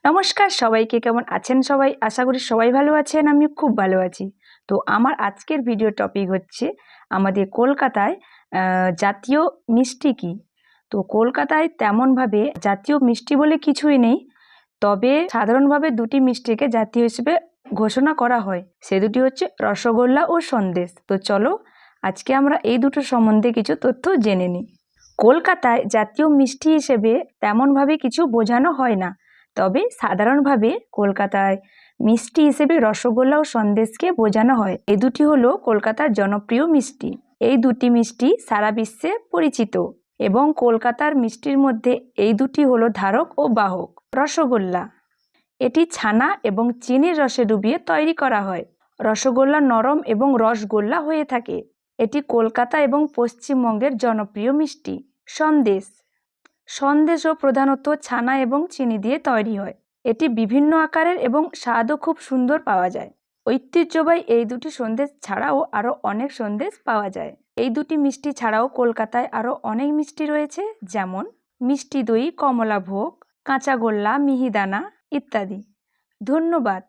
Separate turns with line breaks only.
নমস্কার সবাইকে, কেমন আছেন সবাই? আশা করি সবাই ভালো আছেন, আমি খুব ভালো আছি। তো আমার আজকের ভিডিও টপিক হচ্ছে আমাদের কলকাতায় জাতীয় মিষ্টি কী? তো কলকাতায় তেমনভাবে জাতীয় মিষ্টি বলে কিছুই নেই, তবে সাধারণভাবে দুটি মিষ্টিকে জাতীয় হিসেবে ঘোষণা করা হয়। সে দুটি হচ্ছে রসগোল্লা ও সন্দেশ। তো চলো আজকে আমরা এই দুটো সম্বন্ধে কিছু তথ্য জেনে নিই। কলকাতায় জাতীয় মিষ্টি হিসেবে তেমনভাবে কিছু বোঝানো হয় না, তবে সাধারণভাবে কলকাতায় মিষ্টি হিসেবে রসগোল্লা ও সন্দেশকে বোঝানো হয়। এই দুটি হলো কলকাতার জনপ্রিয় মিষ্টি। এই দুটি মিষ্টি সারা বিশ্বে পরিচিত এবং কলকাতার মিষ্টির মধ্যে এই দুটি হলো ধারক ও বাহক। রসগোল্লা, এটি ছানা এবং চিনির রসে ডুবিয়ে তৈরি করা হয়। রসগোল্লা নরম এবং রসগোল্লা হয়ে থাকে। এটি কলকাতা এবং পশ্চিমবঙ্গের জনপ্রিয় মিষ্টি। সন্দেশ, সন্দেশও প্রধানত ছানা এবং চিনি দিয়ে তৈরি হয়। এটি বিভিন্ন আকারের এবং স্বাদও খুব সুন্দর পাওয়া যায়। ঐতিহ্যবাহী এই দুটি সন্দেশ ছাড়াও আরও অনেক সন্দেশ পাওয়া যায়। এই দুটি মিষ্টি ছাড়াও কলকাতায় আরও অনেক মিষ্টি রয়েছে, যেমন মিষ্টি দই, কমলাভোগ, কাঁচাগোল্লা, মিহিদানা ইত্যাদি। ধন্যবাদ।